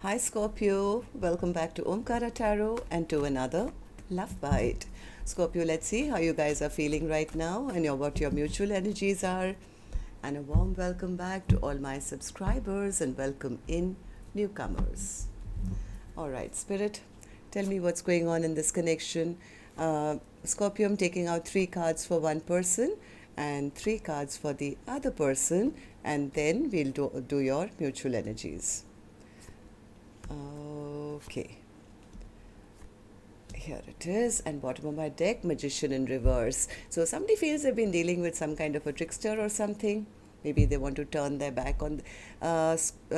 Hi Scorpio, welcome back to Omkaratarot and to another Love Bite. Scorpio, let's see how you guys are feeling right now and what your mutual energies are. And a warm welcome back to all my subscribers and welcome in newcomers. All right, Spirit, tell me what's going on in this connection. Scorpio, I'm taking out 3 cards for one person and 3 cards for the other person, and then we'll do your mutual energies. Okay, here it is, and bottom of my deck, Magician in reverse. So somebody feels they've been dealing with some kind of a trickster or something. Maybe they want to turn their back on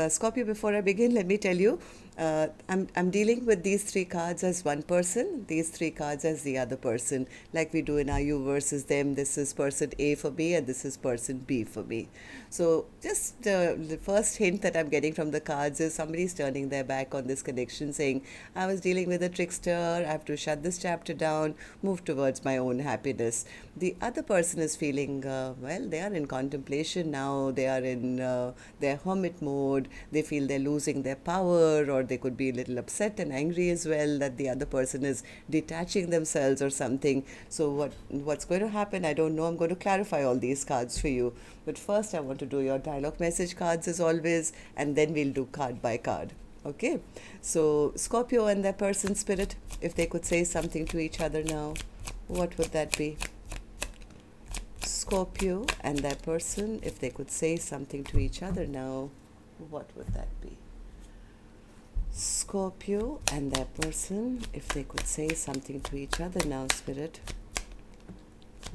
Scorpio. Before I begin, let me tell you, I'm dealing with these 3 cards as one person, these 3 cards as the other person, like we do in our you versus them. This is person A for me and this is person B for me. So just the first hint that I'm getting from the cards is somebody's turning their back on this connection, saying, I was dealing with a trickster, I have to shut this chapter down, move towards my own happiness. The other person is feeling, well, they are in contemplation now, they are in their hermit mode, they feel they're losing their power, or they could be a little upset and angry as well that the other person is detaching themselves or something. So what's going to happen, I don't know. I'm going to clarify all these cards for you. But first I want to do your dialogue message cards as always, and then we'll do card by card. Okay, so Scorpio and their person, Spirit, if they could say something to each other now, what would that be? Scorpio and their person, if they could say something to each other now, what would that be? Scorpio and their person, if they could say something to each other now, Spirit,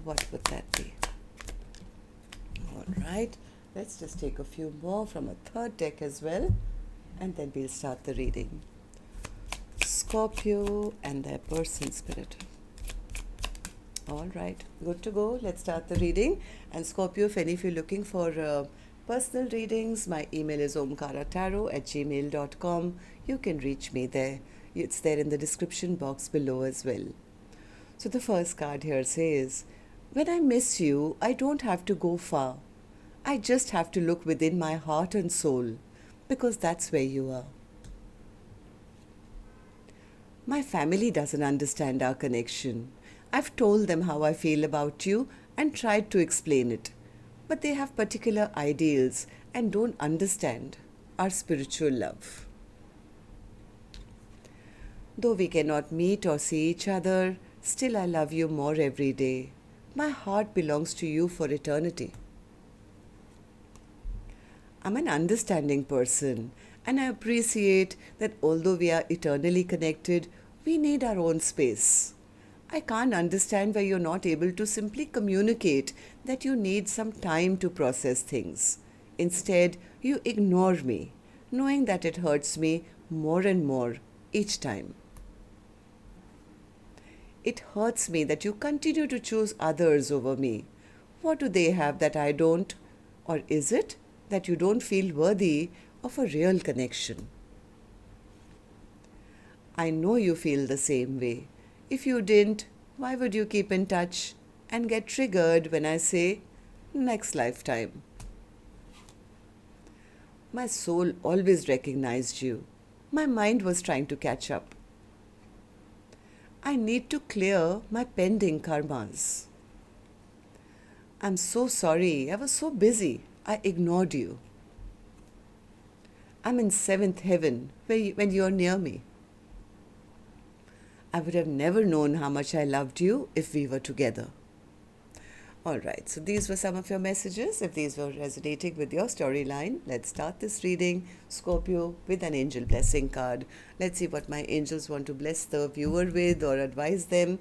what would that be? All right, let's just take a few more from a third deck as well, and then we'll start the reading. Scorpio and their person, Spirit. All right, good to go. Let's start the reading. And Scorpio, if any of you are looking for personal readings, my email is omkaratarot@gmail.com. You can reach me there. It's there in the description box below as well. So the first card here says, when I miss you, I don't have to go far. I just have to look within my heart and soul, because that's where you are. My family doesn't understand our connection. I've told them how I feel about you and tried to explain it, but they have particular ideals and don't understand our spiritual love. Though we cannot meet or see each other, still I love you more every day. My heart belongs to you for eternity. I'm an understanding person, and I appreciate that although we are eternally connected, we need our own space. I can't understand why you're not able to simply communicate that you need some time to process things. Instead, you ignore me, knowing that it hurts me more and more each time. It hurts me that you continue to choose others over me. What do they have that I don't? Or is it that you don't feel worthy of a real connection? I know you feel the same way. If you didn't, why would you keep in touch and get triggered when I say next lifetime? My soul always recognized you. My mind was trying to catch up. I need to clear my pending karmas. I'm so sorry. I was so busy. I ignored you. I'm in 7th heaven when you're near me. I would have never known how much I loved you if we were together. All right, so these were some of your messages. If these were resonating with your storyline, let's start this reading, Scorpio, with an angel blessing card. Let's see what my angels want to bless the viewer with or advise them.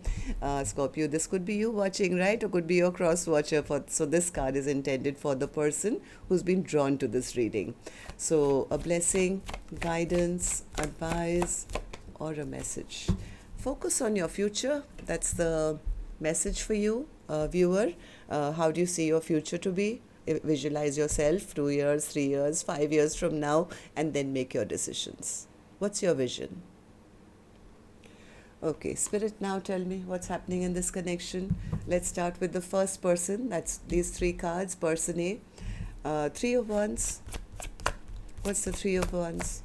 Scorpio, this could be you watching, right? Or could be your cross watcher. So this card is intended for the person who's been drawn to this reading. So a blessing, guidance, advice, or a message. Focus on your future. That's the message for you, viewer. How do you see your future to be? Visualize yourself 2 years, 3 years, 5 years from now, and then make your decisions. What's your vision? Okay, Spirit, now tell me what's happening in this connection. Let's start with the first person. That's these 3 cards, person A. 3 of Wands. What's the 3 of Wands?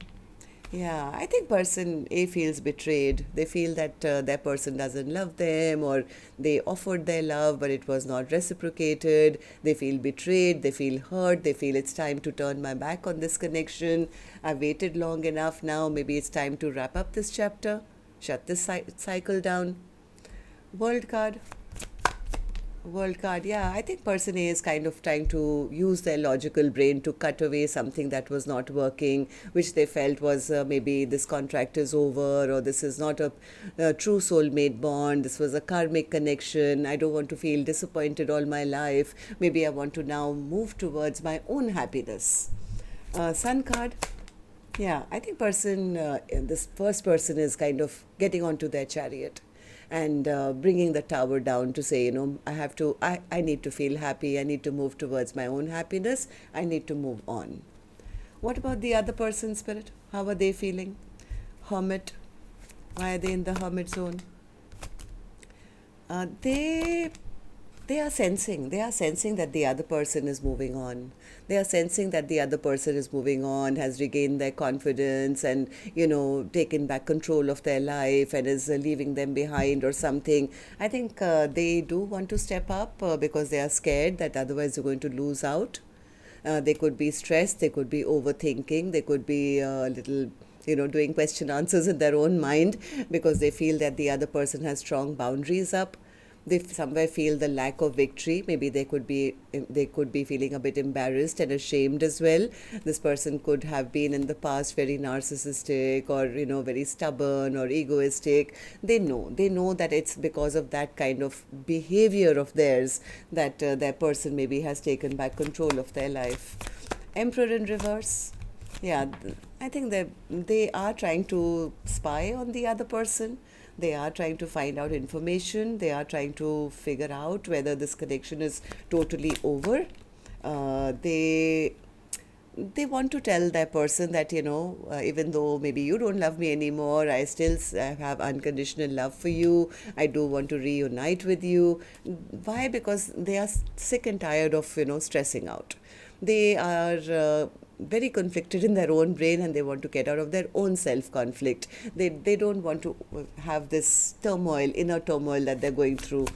Yeah, I think person A feels betrayed. They feel that their person doesn't love them, or they offered their love but it was not reciprocated. They feel betrayed, they feel hurt, they feel it's time to turn my back on this connection. I've waited long enough now. Maybe it's time to wrap up this chapter, shut this cycle down. World card. World card, yeah. I think person A is kind of trying to use their logical brain to cut away something that was not working, which they felt was maybe this contract is over, or this is not a true soulmate bond. This was a karmic connection. I don't want to feel disappointed all my life. Maybe I want to now move towards my own happiness. Sun card. Yeah, I think this first person is kind of getting onto their chariot and bringing the tower down to say, I need to feel happy. I need to move towards my own happiness. I need to move on. What about the other person, Spirit? How are they feeling? Hermit. Why are they in the hermit zone? They are sensing that the other person is moving on. They are sensing that the other person is moving on, has regained their confidence, and taken back control of their life, and is leaving them behind or something. I think they do want to step up because they are scared that otherwise they're going to lose out. They could be stressed, they could be overthinking, they could be a little doing question answers in their own mind because they feel that the other person has strong boundaries up. They somewhere feel the lack of victory. Maybe they could be feeling a bit embarrassed and ashamed as well. This person could have been in the past very narcissistic, or very stubborn or egoistic. They know that it's because of that kind of behavior of theirs that their person maybe has taken back control of their life. Emperor in reverse. Yeah, I think they are trying to spy on the other person. They are trying to find out information. They are trying to figure out whether this connection is totally over. They want to tell their person that even though maybe you don't love me anymore, I still have unconditional love for you. I do want to reunite with you. Why? Because they are sick and tired of stressing out. They are very conflicted in their own brain, and they want to get out of their own self-conflict. They don't want to have this inner turmoil that they're going through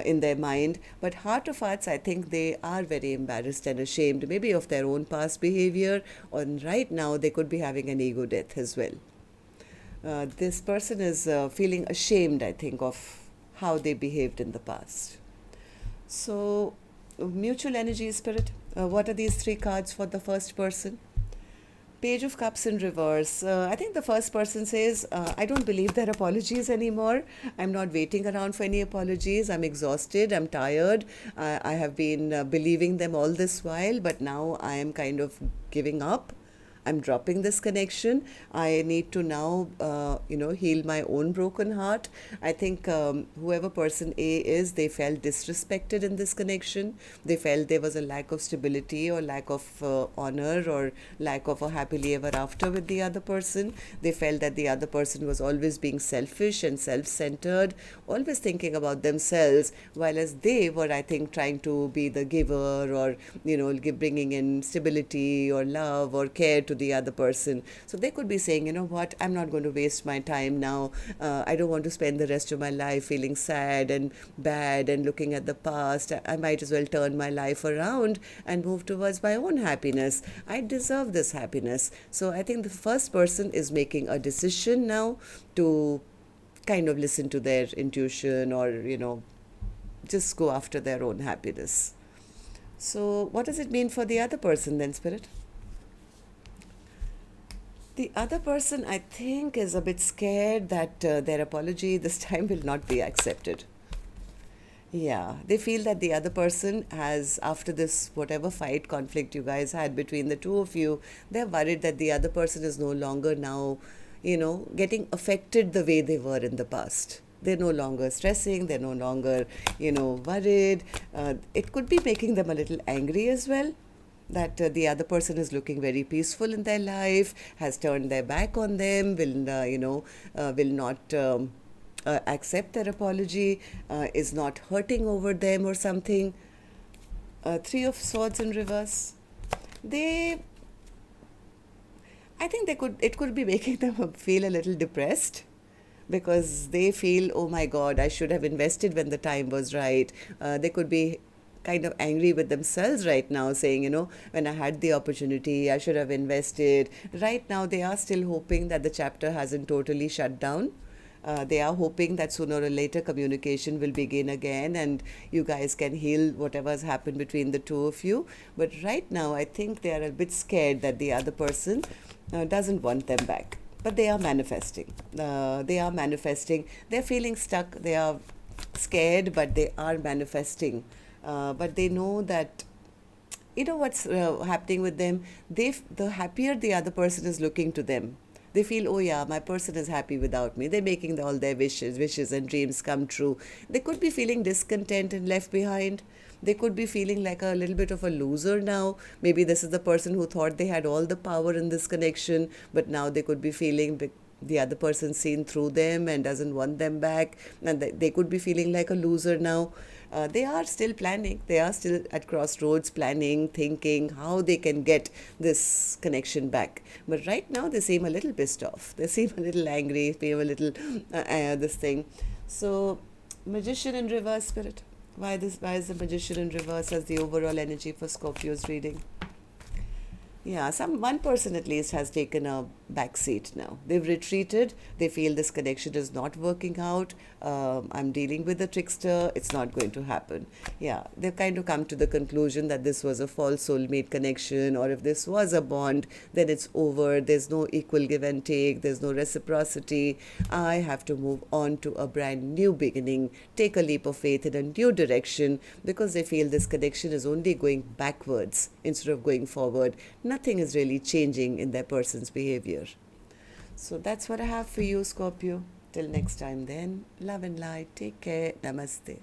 in their mind. But heart of hearts, I think they are very embarrassed and ashamed, maybe of their own past behavior, or right now they could be having an ego death as well. This person is feeling ashamed, I think, of how they behaved in the past. So, mutual energy, Spirit. What are these three cards for the first person? Page of Cups in reverse. I think the first person says, I don't believe their apologies anymore. I'm not waiting around for any apologies. I'm exhausted. I'm tired. I have been believing them all this while, but now I am kind of giving up. I'm dropping this connection. I need to now, heal my own broken heart. I think whoever person A is, they felt disrespected in this connection. They felt there was a lack of stability, or lack of honor, or lack of a happily ever after with the other person. They felt that the other person was always being selfish and self-centered, always thinking about themselves, while as they were, I think, trying to be the giver, or, bringing in stability or love or care to the other person. So they could be saying, what, I'm not going to waste my time now. I don't want to spend the rest of my life feeling sad and bad and looking at the past. I might as well turn my life around and move towards my own happiness. I deserve this happiness. So I think the first person is making a decision now to kind of listen to their intuition, or, just go after their own happiness. So what does it mean for the other person then, Spirit? The other person, I think, is a bit scared that their apology this time will not be accepted. Yeah, they feel that the other person has, after this whatever fight, conflict you guys had between the two of you, they're worried that the other person is no longer now, getting affected the way they were in the past. They're no longer stressing, they're no longer, worried. It could be making them a little angry as well, that the other person is looking very peaceful in their life, has turned their back on them, will not accept their apology, is not hurting over them or something. Three of Swords in reverse. I think it could be making them feel a little depressed because they feel, oh my God, I should have invested when the time was right. They could be kind of angry with themselves right now, saying, when I had the opportunity, I should have invested. Right now, they are still hoping that the chapter hasn't totally shut down. They are hoping that sooner or later communication will begin again and you guys can heal whatever has happened between the two of you. But right now, I think they are a bit scared that the other person doesn't want them back. But they are manifesting. They are manifesting. They're feeling stuck. They are scared, but they are manifesting. But they know that what's happening with them. The happier the other person is looking to them, they feel, oh yeah, my person is happy without me. They're making all their wishes and dreams come true. They could be feeling discontent and left behind. They could be feeling like a little bit of a loser now. Maybe this is the person who thought they had all the power in this connection, but now they could be feeling the other person seen through them and doesn't want them back, and they could be feeling like a loser now. They are still planning. They are still at crossroads, planning, thinking how they can get this connection back. But right now, they seem a little pissed off. They seem a little angry, seem a little this thing. So, Magician in reverse, Spirit. Why is the Magician in reverse as the overall energy for Scorpio's reading? Yeah, one person at least has taken a back seat now. They've retreated. They feel this connection is not working out. I'm dealing with a trickster. It's not going to happen. Yeah, they've kind of come to the conclusion that this was a false soulmate connection, or if this was a bond, then it's over. There's no equal give and take. There's no reciprocity. I have to move on to a brand new beginning, take a leap of faith in a new direction, because they feel this connection is only going backwards instead of going forward. Nothing is really changing in their person's behavior. So that's what I have for you, Scorpio. Till next time then, love and light. Take care. Namaste.